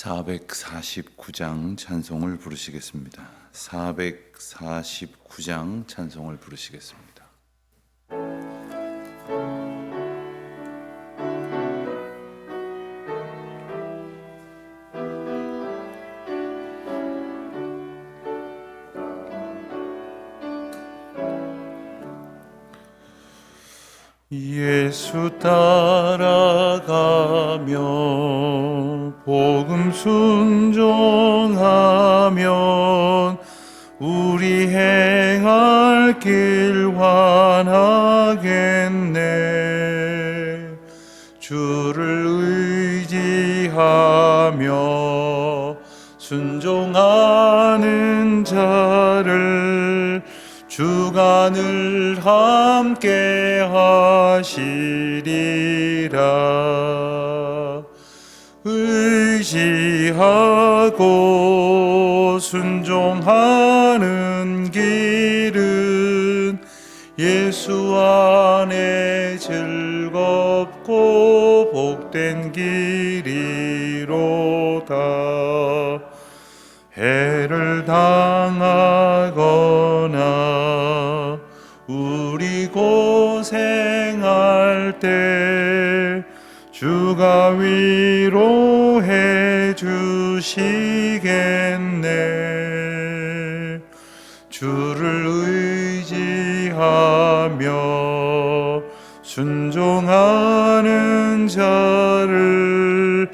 449장 찬송을 부르시겠습니다. 449장 찬송을 부르시겠습니다. 예수 따라가며 복음 순종하면 우리 행할 길 환하겠네. 주를 의지하며 순종하는 자를 주가 늘 함께 하시리라. 의지하고 순종하는 길은 예수 안에 즐겁고 복된 길이로다. 해를 당하거나 우리 고생할 때 주가 위로해 주시겠네. 주를 의지하며 순종하는 자를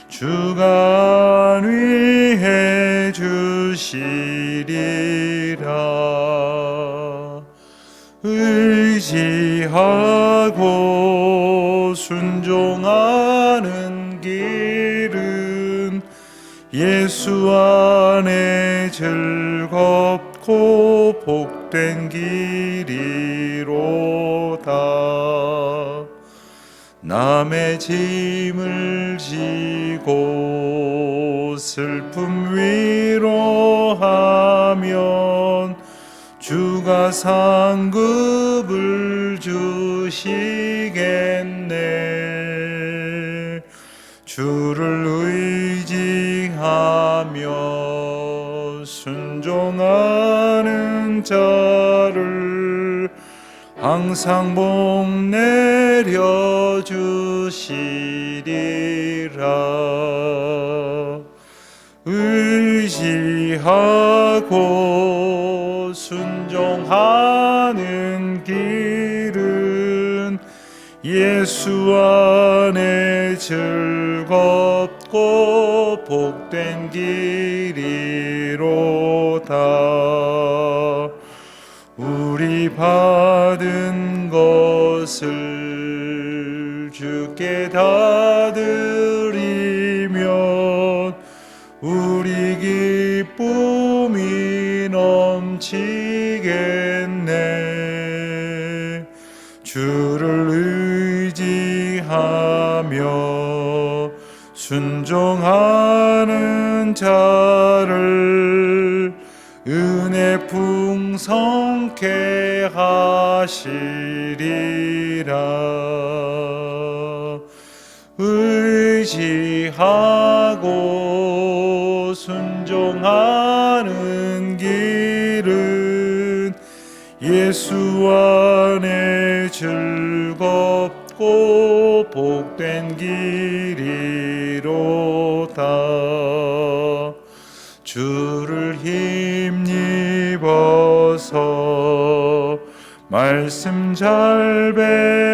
주가 안위해 주시리라. 의지하고 순종하는 길은 예수 안에 즐겁고 복된 길이로다. 남의 짐을 지고 슬픔 위로하면 주가 상급을 주시겠네. 주를 의지하며 순종하는 자를 항상 복 내려 주시리라. 의지하고 순종하는 길은 예수 안에 즐겁고 복된 길이로다. 우리 받은 것을 주께 다 드리면 우리 기쁨이 넘치겠네. 주를 의지하며 순종하는 자를 은혜 풍성케 하시리라. 의지하고 순종하는 길은 예수 안에 즐겁고 복된 길이로다. 주를 힘입어서 말씀 잘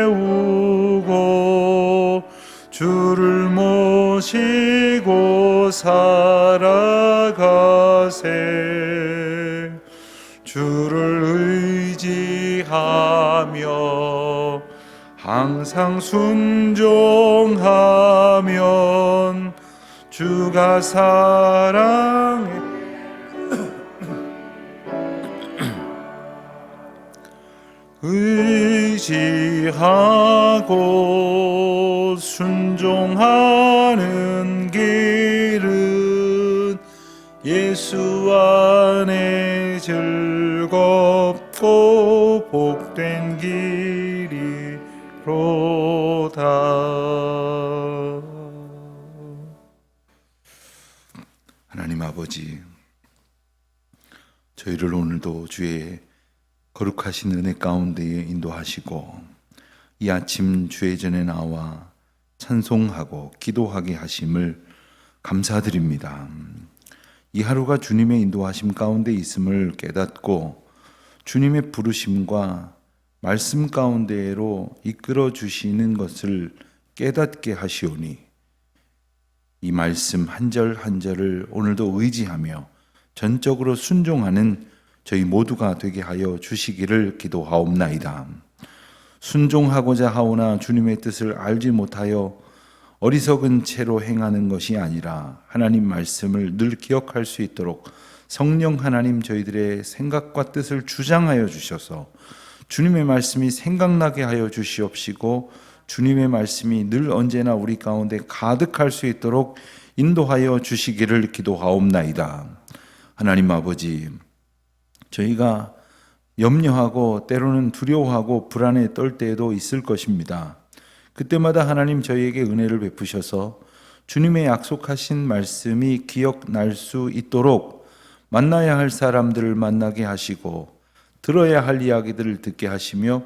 배우고 주를 모시고 살아가세. 주를 의지하며 항상 순종하면 주가 사랑해 의지하고 순종하는 길은 예수 안에 즐겁고 복된 길이로다. 하나님 아버지, 저희를 오늘도 주의 거룩하신 은혜 가운데 인도하시고 이 아침 주의 전에 나와 찬송하고 기도하게 하심을 감사드립니다. 이 하루가 주님의 인도하심 가운데 있음을 깨닫고 주님의 부르심과 말씀 가운데로 이끌어 주시는 것을 깨닫게 하시오니 이 말씀 한 절 한 절을 오늘도 의지하며 전적으로 순종하는 저희 모두가 되게 하여 주시기를 기도하옵나이다. 순종하고자 하오나 주님의 뜻을 알지 못하여 어리석은 채로 행하는 것이 아니라 하나님 말씀을 늘 기억할 수 있도록 성령 하나님 저희들의 생각과 뜻을 주장하여 주셔서 주님의 말씀이 생각나게 하여 주시옵시고 주님의 말씀이 늘 언제나 우리 가운데 가득할 수 있도록 인도하여 주시기를 기도하옵나이다. 하나님 아버지, 저희가 염려하고 때로는 두려워하고 불안에 떨 때도 있을 것입니다. 그때마다 하나님 저희에게 은혜를 베푸셔서 주님의 약속하신 말씀이 기억날 수 있도록 만나야 할 사람들을 만나게 하시고 들어야 할 이야기들을 듣게 하시며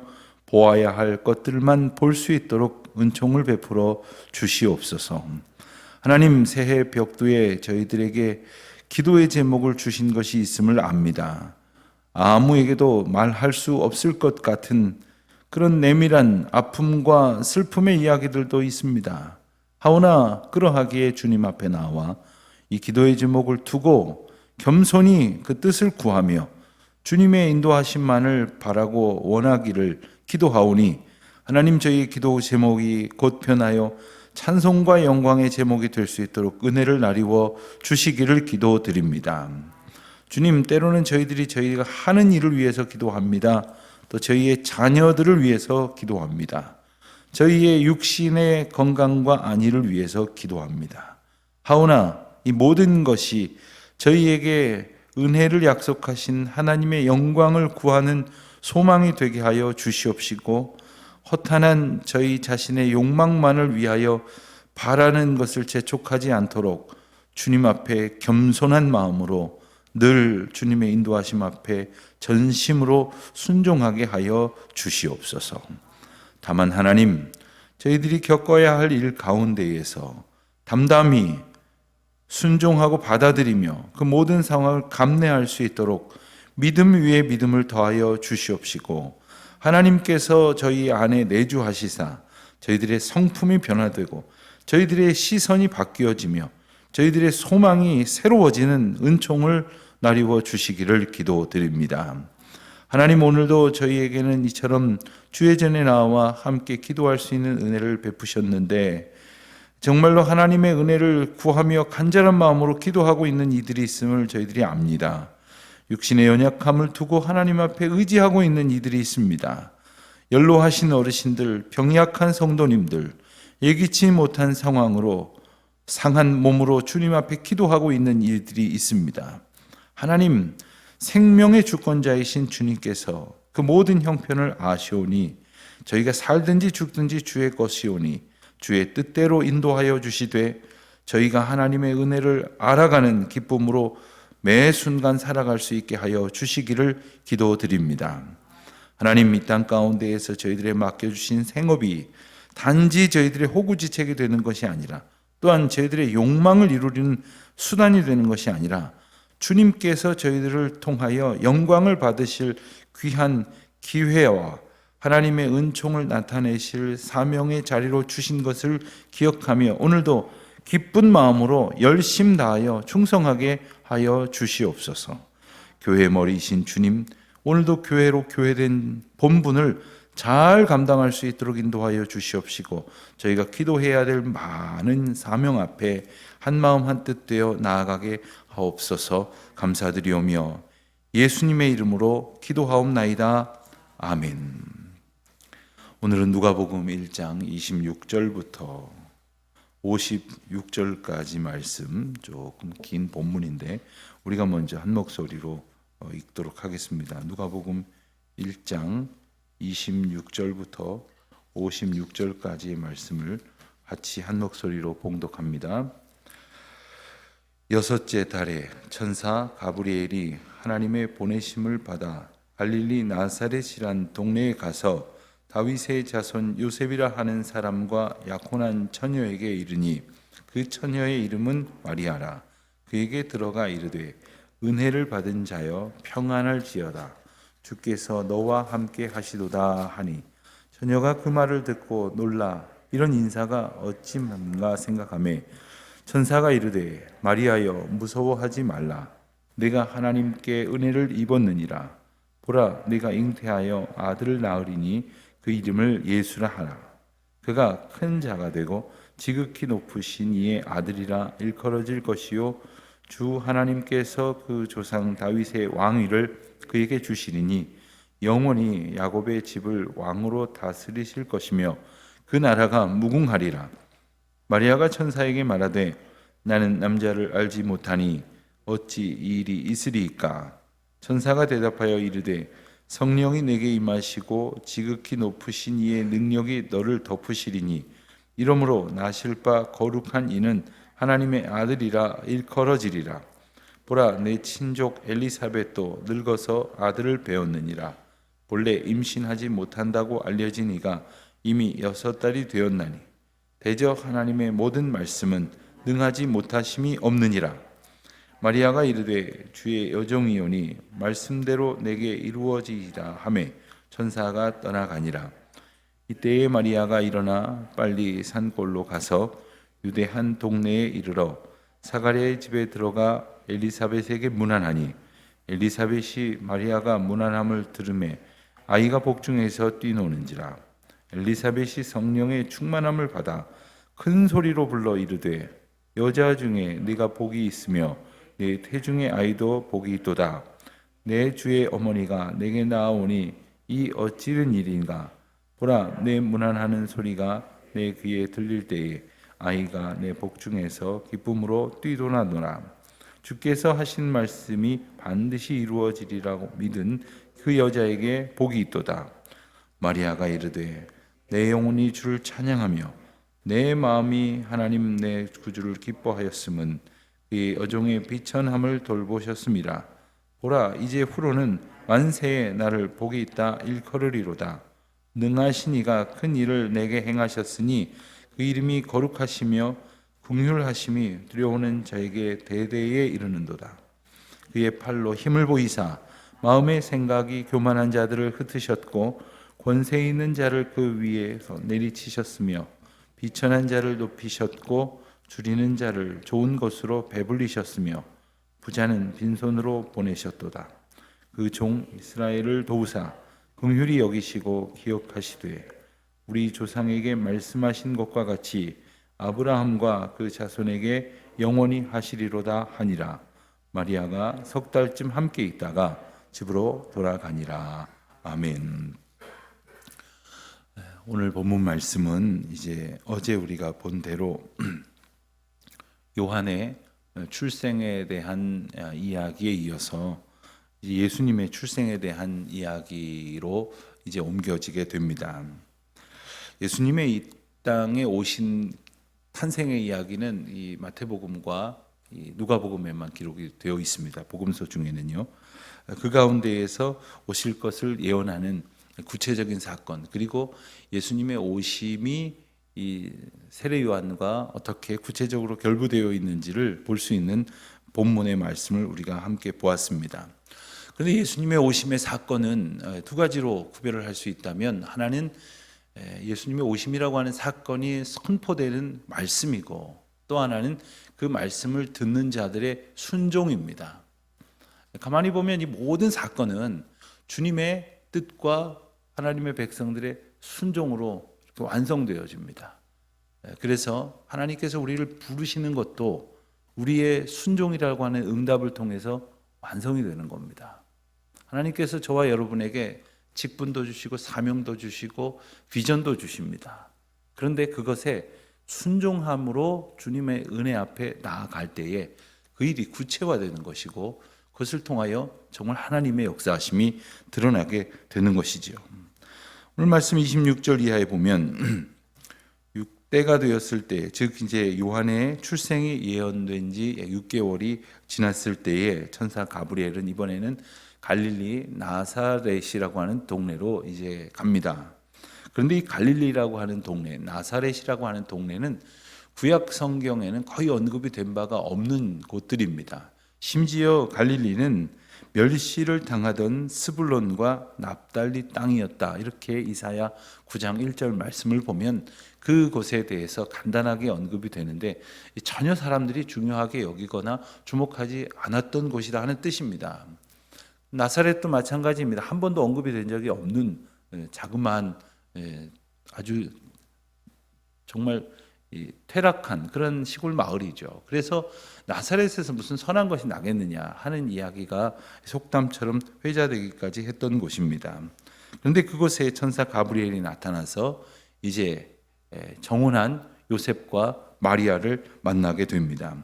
보아야 할 것들만 볼 수 있도록 은총을 베풀어 주시옵소서. 하나님, 새해 벽두에 저희들에게 기도의 제목을 주신 것이 있음을 압니다. 아무에게도 말할 수 없을 것 같은 그런 내밀한 아픔과 슬픔의 이야기들도 있습니다. 하오나 그러하기에 주님 앞에 나와 이 기도의 제목을 두고 겸손히 그 뜻을 구하며 주님의 인도하심만을 바라고 원하기를 기도하오니 하나님, 저희 기도 제목이 곧 변하여 찬송과 영광의 제목이 될 수 있도록 은혜를 나리워 주시기를 기도드립니다. 주님, 때로는 저희가 하는 일을 위해서 기도합니다. 또 저희의 자녀들을 위해서 기도합니다. 저희의 육신의 건강과 안위를 위해서 기도합니다. 하오나 이 모든 것이 저희에게 은혜를 약속하신 하나님의 영광을 구하는 소망이 되게 하여 주시옵시고 허탄한 저희 자신의 욕망만을 위하여 바라는 것을 재촉하지 않도록 주님 앞에 겸손한 마음으로 늘 주님의 인도하심 앞에 전심으로 순종하게 하여 주시옵소서. 다만 하나님, 저희들이 겪어야 할 일 가운데에서 담담히 순종하고 받아들이며 그 모든 상황을 감내할 수 있도록 믿음 위에 믿음을 더하여 주시옵시고 하나님께서 저희 안에 내주하시사 저희들의 성품이 변화되고 저희들의 시선이 바뀌어지며 저희들의 소망이 새로워지는 은총을 나리워 주시기를 기도드립니다. 하나님, 오늘도 저희에게는 이처럼 주의 전에 나와 함께 기도할 수 있는 은혜를 베푸셨는데 정말로 하나님의 은혜를 구하며 간절한 마음으로 기도하고 있는 이들이 있음을 저희들이 압니다. 육신의 연약함을 두고 하나님 앞에 의지하고 있는 이들이 있습니다. 연로하신 어르신들, 병약한 성도님들, 예기치 못한 상황으로 상한 몸으로 주님 앞에 기도하고 있는 이들이 있습니다. 하나님, 생명의 주권자이신 주님께서 그 모든 형편을 아시오니 저희가 살든지 죽든지 주의 것이오니 주의 뜻대로 인도하여 주시되 저희가 하나님의 은혜를 알아가는 기쁨으로 매 순간 살아갈 수 있게 하여 주시기를 기도드립니다. 하나님, 이 땅 가운데에서 저희들의 맡겨주신 생업이 단지 저희들의 호구지책이 되는 것이 아니라 또한 저희들의 욕망을 이루는 수단이 되는 것이 아니라 주님께서 저희들을 통하여 영광을 받으실 귀한 기회와 하나님의 은총을 나타내실 사명의 자리로 주신 것을 기억하며 오늘도 기쁜 마음으로 열심 다하여 충성하게 하여 주시옵소서. 교회의 머리이신 주님, 오늘도 교회로 교회된 본분을 잘 감당할 수 있도록 인도하여 주시옵시고 저희가 기도해야 될 많은 사명 앞에 한마음 한뜻 되어 나아가게 하옵소서. 감사드리오며 예수님의 이름으로 기도하옵나이다. 아멘. 오늘은 누가복음 1장 26절부터 56절까지 말씀, 조금 긴 본문인데 우리가 먼저 한 목소리로 읽도록 하겠습니다. 누가복음 1장 26절부터 56절까지의 말씀을 같이 한 목소리로 봉독합니다. 6째 달에 천사 가브리엘이 하나님의 보내심을 받아 갈릴리 나사렛이란 동네에 가서 다윗의 자손 요셉이라 하는 사람과 약혼한 처녀에게 이르니 그 처녀의 이름은 마리아라. 그에게 들어가 이르되 은혜를 받은 자여 평안할지어다. 주께서 너와 함께 하시도다 하니 처녀가 그 말을 듣고 놀라 이런 인사가 어찌 맞는가 생각하며 천사가 이르되 마리아여 무서워하지 말라. 내가 하나님께 은혜를 입었느니라. 보라 내가 잉태하여 아들을 낳으리니 그 이름을 예수라 하라. 그가 큰 자가 되고 지극히 높으신 이의 아들이라 일컬어질 것이요 주 하나님께서 그 조상 다윗의 왕위를 그에게 주시리니 영원히 야곱의 집을 왕으로 다스리실 것이며 그 나라가 무궁하리라. 마리아가 천사에게 말하되 나는 남자를 알지 못하니 어찌 이 일이 있으리이까. 천사가 대답하여 이르되 성령이 내게 임하시고 지극히 높으신 이의 능력이 너를 덮으시리니 이러므로 나실 바 거룩한 이는 하나님의 아들이라 일컬어지리라. 보라 내 친족 엘리사벳도 늙어서 아들을 배웠느니라. 본래 임신하지 못한다고 알려진 이가 이미 6달이 되었나니 대적 하나님의 모든 말씀은 능하지 못하심이 없느니라. 마리아가 이르되 주의 여종이오니 말씀대로 내게 이루어지리라 하매 천사가 떠나가니라. 이때에 마리아가 일어나 빨리 산골로 가서 유대 한 동네에 이르러 사가랴의 집에 들어가 엘리사벳에게 문안하니 엘리사벳이 마리아가 문안함을 들으매 아이가 복중에서 뛰노는지라. 엘리사벳이 성령의 충만함을 받아 큰 소리로 불러 이르되 여자 중에 네가 복이 있으며 내 태중의 아이도 복이 있도다. 내 주의 어머니가 내게 나아오니 이 어찌된 일인가. 보라 내 문안하는 소리가 내 귀에 들릴 때에 아이가 내 복중에서 기쁨으로 뛰도나노라. 주께서 하신 말씀이 반드시 이루어지리라고 믿은 그 여자에게 복이 있도다. 마리아가 이르되 내 영혼이 주를 찬양하며 내 마음이 하나님 내 구주를 기뻐하였음은 그의 여종의 비천함을 돌보셨음이라. 보라 이제 후로는 만세에 나를 복이 있다 일컬으리로다. 능하신 이가 큰 일을 내게 행하셨으니 그 이름이 거룩하시며 긍휼하심이 두려워하는 자에게 대대에 이르는도다. 그의 팔로 힘을 보이사 마음의 생각이 교만한 자들을 흩으셨고 권세 있는 자를 그 위에서 내리치셨으며 비천한 자를 높이셨고 줄이는 자를 좋은 것으로 배불리셨으며 부자는 빈손으로 보내셨도다. 그 종 이스라엘을 도우사 긍휼히 여기시고 기억하시되 우리 조상에게 말씀하신 것과 같이 아브라함과 그 자손에게 영원히 하시리로다 하니라. 마리아가 6달쯤 함께 있다가 집으로 돌아가니라. 아멘. 오늘 본문 말씀은 이제 어제 우리가 본 대로 요한의 출생에 대한 이야기에 이어서 예수님의 출생에 대한 이야기로 이제 옮겨지게 됩니다. 예수님의 이 땅에 오신 탄생의 이야기는 이 마태복음과 이 누가복음에만 기록이 되어 있습니다. 복음서 중에는요. 그 가운데에서 오실 것을 예언하는 구체적인 사건, 그리고 예수님의 오심이 이 세례 요한과 어떻게 구체적으로 결부되어 있는지를 볼 수 있는 본문의 말씀을 우리가 함께 보았습니다. 그런데 예수님의 오심의 사건은 두 가지로 구별을 할 수 있다면, 하나는 예수님의 오심이라고 하는 사건이 선포되는 말씀이고, 또 하나는 그 말씀을 듣는 자들의 순종입니다. 가만히 보면 이 모든 사건은 주님의 뜻과 하나님의 백성들의 순종으로 완성되어집니다. 그래서 하나님께서 우리를 부르시는 것도 우리의 순종이라고 하는 응답을 통해서 완성이 되는 겁니다. 하나님께서 저와 여러분에게 직분도 주시고 사명도 주시고 비전도 주십니다. 그런데 그것에 순종함으로 주님의 은혜 앞에 나아갈 때에 그 일이 구체화되는 것이고, 그것을 통하여 정말 하나님의 역사하심이 드러나게 되는 것이죠. 오늘 말씀 26절 이하에 보면 때가 되었을 때, 즉 이제 요한의 출생이 예언된 지 6개월이 지났을 때에 천사 가브리엘은 이번에는 갈릴리 나사렛이라고 하는 동네로 이제 갑니다. 그런데 이 갈릴리라고 하는 동네, 나사렛이라고 하는 동네는 구약 성경에는 거의 언급이 된 바가 없는 곳들입니다. 심지어 갈릴리는 멸시를 당하던 스불론과 납달리 땅이었다. 이렇게 이사야 9장 1절 말씀을 보면 그곳에 대해서 간단하게 언급이 되는데 전혀 사람들이 중요하게 여기거나 주목하지 않았던 곳이다 하는 뜻입니다. 나사렛도 마찬가지입니다. 한 번도 언급이 된 적이 없는 자그마한 아주 정말 퇴락한 그런 시골 마을이죠. 그래서 나사렛에서 무슨 선한 것이 나겠느냐 하는 이야기가 속담처럼 회자되기까지 했던 곳입니다. 그런데 그곳에 천사 가브리엘이 나타나서 이제 정혼한 요셉과 마리아를 만나게 됩니다.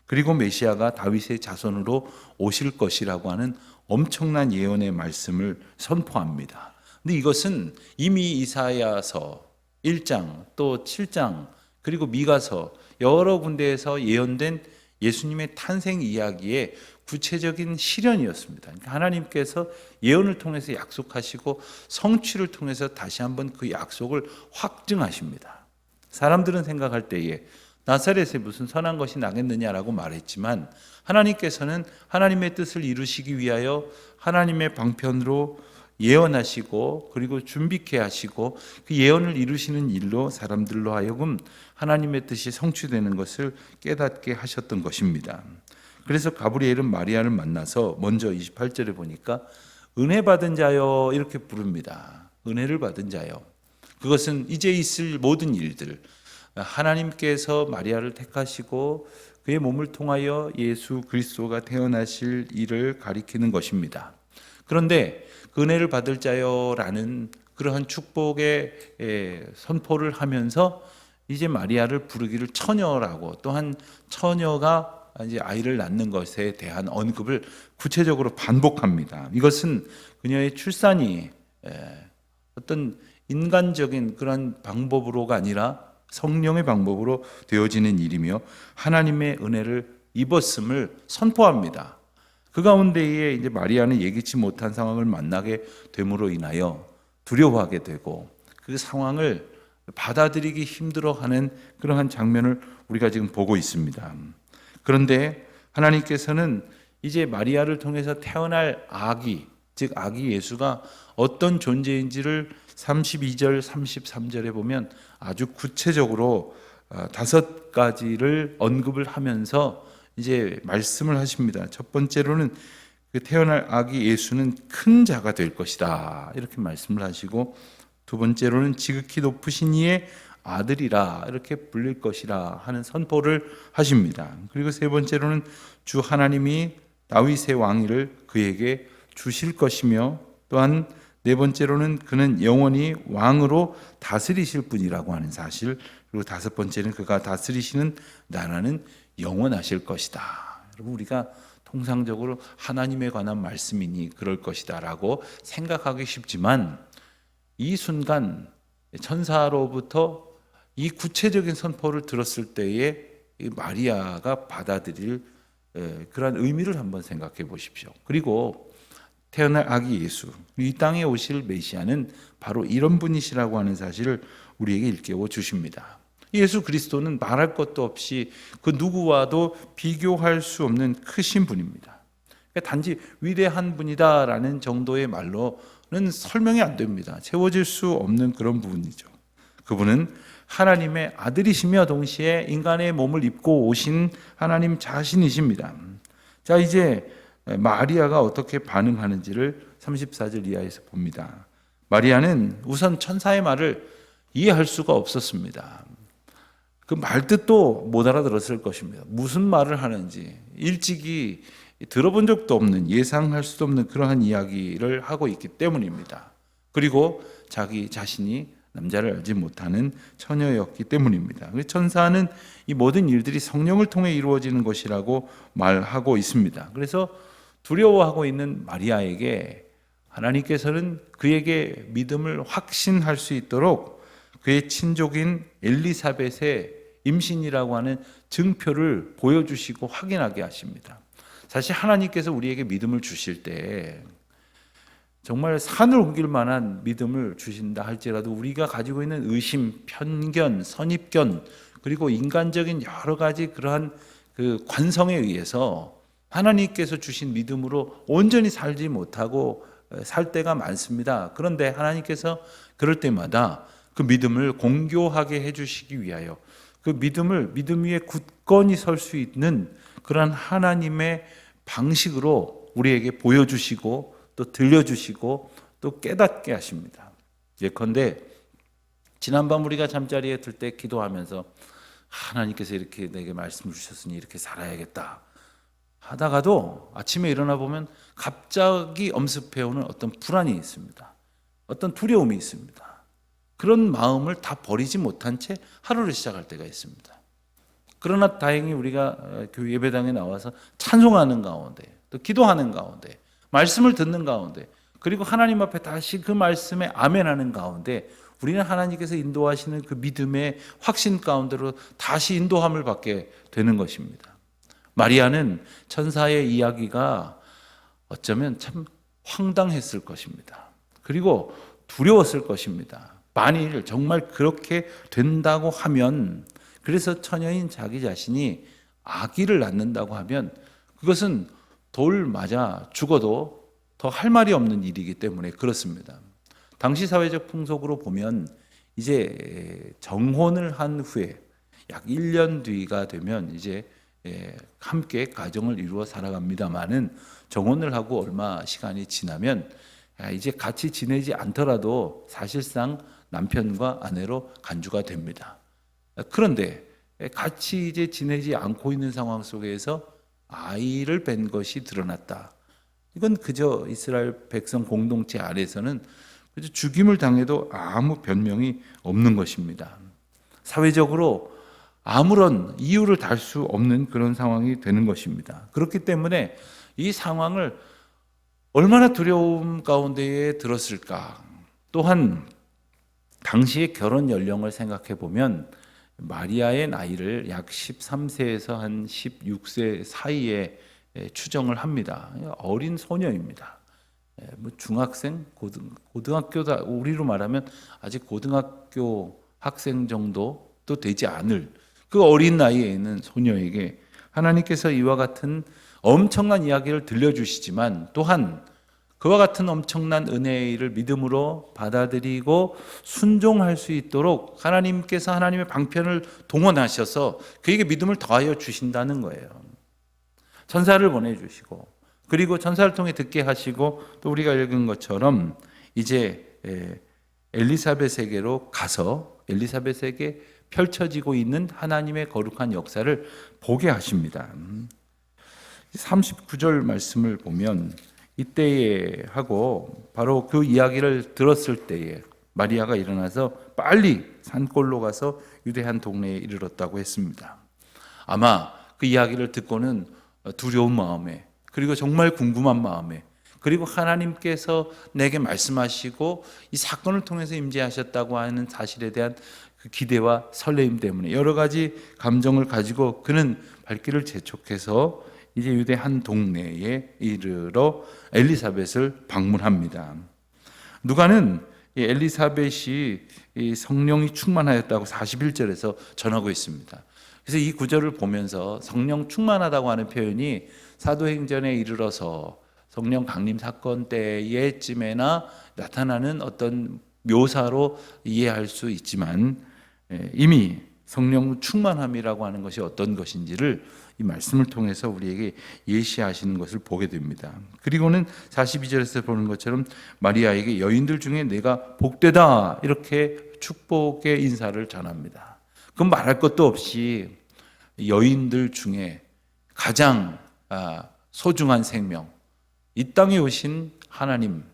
그리고 메시아가 다윗의 자손으로 오실 것이라고 하는 엄청난 예언의 말씀을 선포합니다. 근데 이것은 이미 이사야서 1장 또 7장 그리고 미가서 여러 군데에서 예언된 예수님의 탄생 이야기의 구체적인 실현이었습니다. 그러니까 하나님께서 예언을 통해서 약속하시고 성취를 통해서 다시 한번 그 약속을 확증하십니다. 사람들은 생각할 때에 나사렛에 무슨 선한 것이 나겠느냐라고 말했지만 하나님께서는 하나님의 뜻을 이루시기 위하여 하나님의 방편으로 예언하시고 그리고 준비케 하시고 그 예언을 이루시는 일로 사람들로 하여금 하나님의 뜻이 성취되는 것을 깨닫게 하셨던 것입니다. 그래서 가브리엘은 마리아를 만나서 먼저 28절에 보니까 은혜 받은 자여 이렇게 부릅니다. 은혜를 받은 자여. 그것은 이제 있을 모든 일들, 하나님께서 마리아를 택하시고 그의 몸을 통하여 예수 그리스도가 태어나실 일을 가리키는 것입니다. 그런데 그 은혜를 받을 자여라는 그러한 축복의 선포를 하면서 이제 마리아를 부르기를 처녀라고, 또한 처녀가 이제 아이를 낳는 것에 대한 언급을 구체적으로 반복합니다. 이것은 그녀의 출산이 어떤 인간적인 그런 방법으로가 아니라 성령의 방법으로 되어지는 일이며 하나님의 은혜를 입었음을 선포합니다. 그 가운데에 이제 마리아는 예기치 못한 상황을 만나게 됨으로 인하여 두려워하게 되고 그 상황을 받아들이기 힘들어하는 그러한 장면을 우리가 지금 보고 있습니다. 그런데 하나님께서는 이제 마리아를 통해서 태어날 아기, 즉 아기 예수가 어떤 존재인지를 32절, 33절에 보면 아주 구체적으로 5가지를 언급을 하면서 이제 말씀을 하십니다. 첫 번째로는 그 태어날 아기 예수는 큰 자가 될 것이다 이렇게 말씀을 하시고, 두 번째로는 지극히 높으신 이의 아들이라 이렇게 불릴 것이라 하는 선포를 하십니다. 그리고 세 번째로는 주 하나님이 다윗의 왕위를 그에게 주실 것이며, 또한 네 번째로는 그는 영원히 왕으로 다스리실 분이라고 하는 사실, 그리고 다섯 번째는 그가 다스리시는 나라는 영원하실 것이다. 여러분, 우리가 통상적으로 하나님에 관한 말씀이니 그럴 것이다 라고 생각하기 쉽지만 이 순간 천사로부터 이 구체적인 선포를 들었을 때에 마리아가 받아들일 그러한 의미를 한번 생각해 보십시오. 그리고 태어날 아기 예수, 이 땅에 오실 메시아는 바로 이런 분이시라고 하는 사실을 우리에게 일깨워 주십니다. 예수 그리스도는 말할 것도 없이 그 누구와도 비교할 수 없는 크신 분입니다. 단지 위대한 분이다라는 정도의 말로는 설명이 안 됩니다. 채워질 수 없는 그런 부분이죠. 그분은 하나님의 아들이시며 동시에 인간의 몸을 입고 오신 하나님 자신이십니다. 자, 이제 마리아가 어떻게 반응하는지를 34절 이하에서 봅니다. 마리아는 우선 천사의 말을 이해할 수가 없었습니다. 그 말뜻도 못 알아들었을 것입니다. 무슨 말을 하는지 일찍이 들어본 적도 없는, 예상할 수도 없는 그러한 이야기를 하고 있기 때문입니다. 그리고 자기 자신이 남자를 알지 못하는 처녀였기 때문입니다. 천사는 이 모든 일들이 성령을 통해 이루어지는 것이라고 말하고 있습니다. 그래서 두려워하고 있는 마리아에게 하나님께서는 그에게 믿음을 확신할 수 있도록 그의 친족인 엘리사벳의 임신이라고 하는 증표를 보여주시고 확인하게 하십니다. 사실 하나님께서 우리에게 믿음을 주실 때 정말 산을 옮길 만한 믿음을 주신다 할지라도 우리가 가지고 있는 의심, 편견, 선입견, 그리고 인간적인 여러 가지 그러한 그 관성에 의해서 하나님께서 주신 믿음으로 온전히 살지 못하고 살 때가 많습니다. 그런데 하나님께서 그럴 때마다 그 믿음을 공교하게 해주시기 위하여 그 믿음 위에 굳건히 설 수 있는 그러한 하나님의 방식으로 우리에게 보여주시고 또 들려주시고 또 깨닫게 하십니다. 예컨대 지난밤 우리가 잠자리에 들 때 기도하면서 하나님께서 이렇게 내게 말씀을 주셨으니 이렇게 살아야겠다 하다가도 아침에 일어나 보면 갑자기 엄습해오는 어떤 불안이 있습니다. 어떤 두려움이 있습니다. 그런 마음을 다 버리지 못한 채 하루를 시작할 때가 있습니다. 그러나 다행히 우리가 교회 예배당에 나와서 찬송하는 가운데 또 기도하는 가운데 말씀을 듣는 가운데 그리고 하나님 앞에 다시 그 말씀에 아멘하는 가운데 우리는 하나님께서 인도하시는 그 믿음의 확신 가운데로 다시 인도함을 받게 되는 것입니다. 마리아는 천사의 이야기가 어쩌면 참 황당했을 것입니다. 그리고 두려웠을 것입니다. 만일 정말 그렇게 된다고 하면, 그래서 처녀인 자기 자신이 아기를 낳는다고 하면 그것은 돌 맞아 죽어도 더 할 말이 없는 일이기 때문에 그렇습니다. 당시 사회적 풍속으로 보면 이제 정혼을 한 후에 약 1년 뒤가 되면 이제 함께 가정을 이루어 살아갑니다마는 정혼을 하고 얼마 시간이 지나면 이제 같이 지내지 않더라도 사실상 남편과 아내로 간주가 됩니다. 그런데 같이 이제 지내지 않고 있는 상황 속에서 아이를 뵌 것이 드러났다. 이건 그저 이스라엘 백성 공동체 안에서는 그저 죽임을 당해도 아무 변명이 없는 것입니다. 사회적으로 아무런 이유를 달 수 없는 그런 상황이 되는 것입니다. 그렇기 때문에 이 상황을 얼마나 두려움 가운데에 들었을까. 또한 당시의 결혼 연령을 생각해 보면 마리아의 나이를 약 13세에서 한 16세 사이에 추정을 합니다. 어린 소녀입니다. 뭐 중학생, 고등학교다 우리로 말하면 아직 고등학교 학생 정도도 되지 않을 그 어린 나이에 있는 소녀에게 하나님께서 이와 같은 엄청난 이야기를 들려주시지만 또한 그와 같은 엄청난 은혜의 일을 믿음으로 받아들이고 순종할 수 있도록 하나님께서 하나님의 방편을 동원하셔서 그에게 믿음을 더하여 주신다는 거예요. 천사를 보내주시고 그리고 천사를 통해 듣게 하시고 또 우리가 읽은 것처럼 이제 엘리사벳에게로 가서 엘리사벳에게 펼쳐지고 있는 하나님의 거룩한 역사를 보게 하십니다. 39절 말씀을 보면 이때에 하고 바로 그 이야기를 들었을 때에 마리아가 일어나서 빨리 산골로 가서 유대 한 동네에 이르렀다고 했습니다. 아마 그 이야기를 듣고는 두려운 마음에 그리고 정말 궁금한 마음에 그리고 하나님께서 내게 말씀하시고 이 사건을 통해서 임재하셨다고 하는 사실에 대한 그 기대와 설레임 때문에 여러 가지 감정을 가지고 그는 발길을 재촉해서 이제 유대 한 동네에 이르러 엘리사벳을 방문합니다. 누가는 엘리사벳이 성령이 충만하였다고 41절에서 전하고 있습니다. 그래서 이 구절을 보면서 성령 충만하다고 하는 표현이 사도행전에 이르러서 성령 강림 사건 때에쯤에나 나타나는 어떤 묘사로 이해할 수 있지만 이미 성령 충만함이라고 하는 것이 어떤 것인지를 이 말씀을 통해서 우리에게 예시하시는 것을 보게 됩니다. 그리고는 42절에서 보는 것처럼 마리아에게 여인들 중에 내가 복되다 이렇게 축복의 인사를 전합니다. 그럼 말할 것도 없이 여인들 중에 가장 소중한 생명, 이 땅에 오신 하나님,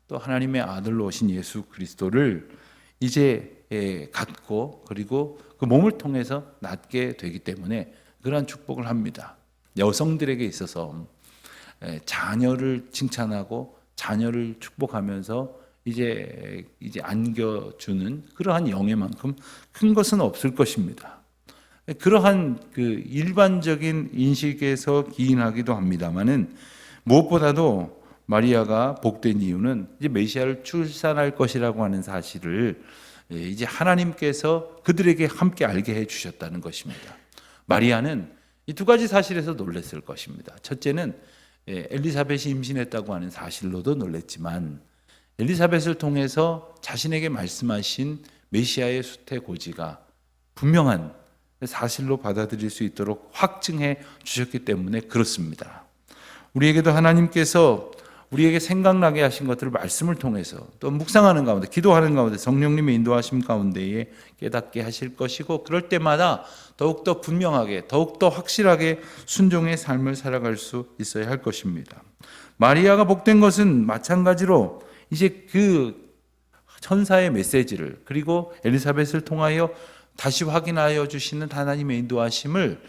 또 하나님의 아들로 오신 예수 그리스도를 이제 갖고 그리고 그 몸을 통해서 낫게 되기 때문에 그러한 축복을 합니다. 여성들에게 있어서 자녀를 칭찬하고 자녀를 축복하면서 이제 안겨주는 그러한 영예만큼 큰 것은 없을 것입니다. 그러한 그 일반적인 인식에서 기인하기도 합니다만은 무엇보다도 마리아가 복된 이유는 이제 메시아를 출산할 것이라고 하는 사실을 이제 하나님께서 그들에게 함께 알게 해 주셨다는 것입니다. 마리아는 이 두 가지 사실에서 놀랐을 것입니다. 첫째는 엘리사벳이 임신했다고 하는 사실로도 놀랐지만 엘리사벳을 통해서 자신에게 말씀하신 메시아의 수태고지가 분명한 사실로 받아들일 수 있도록 확증해 주셨기 때문에 그렇습니다. 우리에게도 하나님께서 우리에게 생각나게 하신 것들을 말씀을 통해서 또 묵상하는 가운데, 기도하는 가운데 성령님의 인도하심 가운데에 깨닫게 하실 것이고, 그럴 때마다 더욱더 분명하게, 더욱더 확실하게 순종의 삶을 살아갈 수 있어야 할 것입니다. 마리아가 복된 것은 마찬가지로 이제 그 천사의 메시지를, 그리고 엘리사벳을 통하여 다시 확인하여 주시는 하나님의 인도하심을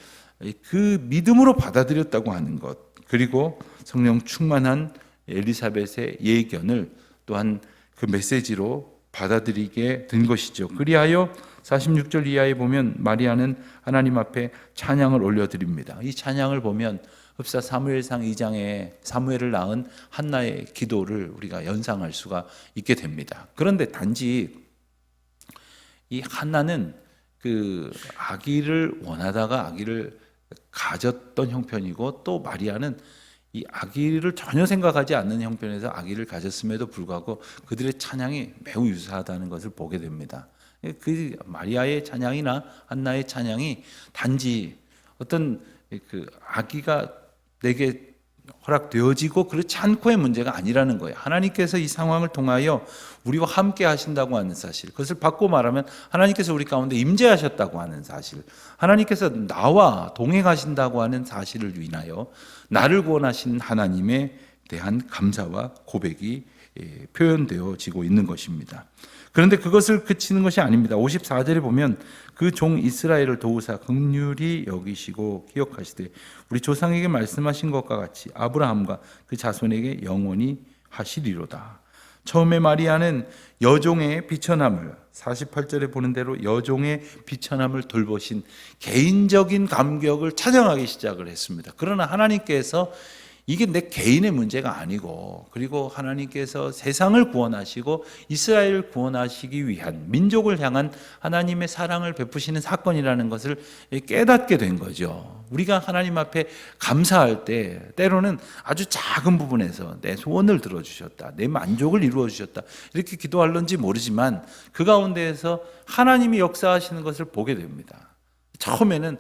그 믿음으로 받아들였다고 하는 것, 그리고 성령 충만한 엘리사벳의 예견을 또한 그 메시지로 받아들이게 된 것이죠. 그리하여 46절 이하에 보면 마리아는 하나님 앞에 찬양을 올려드립니다. 이 찬양을 보면 흡사 사무엘상 2장에 사무엘을 낳은 한나의 기도를 우리가 연상할 수가 있게 됩니다. 그런데 단지 이 한나는 그 아기를 원하다가 아기를 가졌던 형편이고, 또 마리아는 이 아기를 전혀 생각하지 않는 형편에서 아기를 가졌음에도 불구하고 그들의 찬양이 매우 유사하다는 것을 보게 됩니다. 그 마리아의 찬양이나 한나의 찬양이 단지 어떤 그 아기가 내게 허락되어지고 그렇지 않고의 문제가 아니라는 거예요. 하나님께서 이 상황을 통하여 우리와 함께 하신다고 하는 사실, 그것을 바꿔 말하면 하나님께서 우리 가운데 임재하셨다고 하는 사실, 하나님께서 나와 동행하신다고 하는 사실을 인하여 나를 구원하신 하나님에 대한 감사와 고백이 표현되어지고 있는 것입니다. 그런데 그것을 그치는 것이 아닙니다. 54절에 보면 그 종 이스라엘을 도우사 긍휼히 여기시고 기억하시되 우리 조상에게 말씀하신 것과 같이 아브라함과 그 자손에게 영원히 하시리로다. 처음에 마리아는 여종의 비천함을, 48절에 보는 대로 여종의 비천함을 돌보신 개인적인 감격을 찬양하기 시작을 했습니다. 그러나 하나님께서 이게 내 개인의 문제가 아니고, 그리고 하나님께서 세상을 구원하시고 이스라엘을 구원하시기 위한, 민족을 향한 하나님의 사랑을 베푸시는 사건이라는 것을 깨닫게 된 거죠. 우리가 하나님 앞에 감사할 때 때로는 아주 작은 부분에서 내 소원을 들어주셨다, 내 만족을 이루어 주셨다, 이렇게 기도할런지 모르지만 그 가운데에서 하나님이 역사하시는 것을 보게 됩니다. 처음에는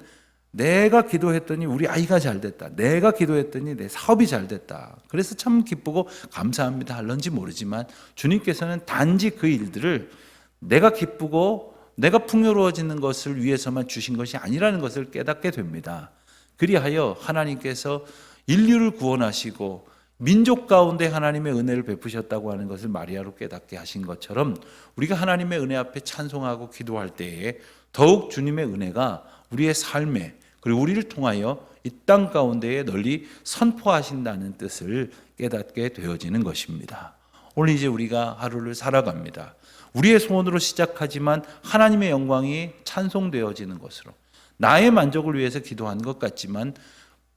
내가 기도했더니 우리 아이가 잘 됐다, 내가 기도했더니 내 사업이 잘 됐다, 그래서 참 기쁘고 감사합니다 할런지 모르지만 주님께서는 단지 그 일들을 내가 기쁘고 내가 풍요로워지는 것을 위해서만 주신 것이 아니라는 것을 깨닫게 됩니다. 그리하여 하나님께서 인류를 구원하시고 민족 가운데 하나님의 은혜를 베푸셨다고 하는 것을 마리아로 깨닫게 하신 것처럼, 우리가 하나님의 은혜 앞에 찬송하고 기도할 때에 더욱 주님의 은혜가 우리의 삶에, 그리고 우리를 통하여 이 땅 가운데에 널리 선포하신다는 뜻을 깨닫게 되어지는 것입니다. 오늘 이제 우리가 하루를 살아갑니다. 우리의 소원으로 시작하지만 하나님의 영광이 찬송되어지는 것으로, 나의 만족을 위해서 기도한 것 같지만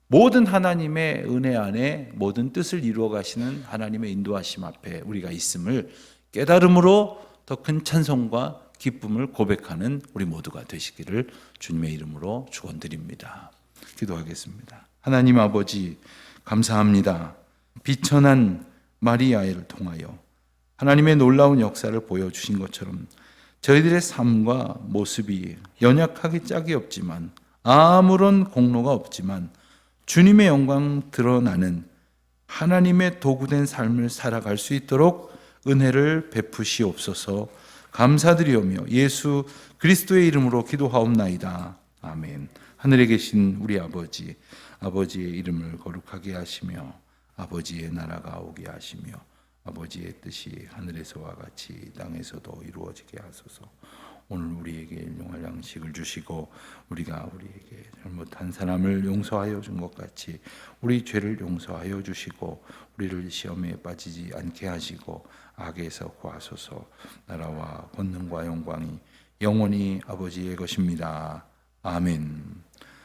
모든 하나님의 은혜 안에 모든 뜻을 이루어 가시는 하나님의 인도하심 앞에 우리가 있음을 깨달음으로 더 큰 찬송과 기쁨을 고백하는 우리 모두가 되시기를 주님의 이름으로 축원드립니다. 기도하겠습니다. 하나님 아버지, 감사합니다. 비천한 마리아를 통하여 하나님의 놀라운 역사를 보여주신 것처럼 저희들의 삶과 모습이 연약하기 짝이 없지만, 아무런 공로가 없지만 주님의 영광 드러나는 하나님의 도구된 삶을 살아갈 수 있도록 은혜를 베푸시옵소서. 감사드리오며 예수 그리스도의 이름으로 기도하옵나이다. 아멘. 하늘에 계신 우리 아버지, 아버지의 이름을 거룩하게 하시며 아버지의 나라가 오게 하시며 아버지의 뜻이 하늘에서와 같이 땅에서도 이루어지게 하소서. 오늘 우리에게 일용할 양식을 주시고 우리가 우리에게 잘못한 사람을 용서하여 준 것 같이 우리 죄를 용서하여 주시고 우리를 시험에 빠지지 않게 하시고 악에서 구하소서. 나라와 권능과 영광이 영원히 아버지의 것입니다. 아멘.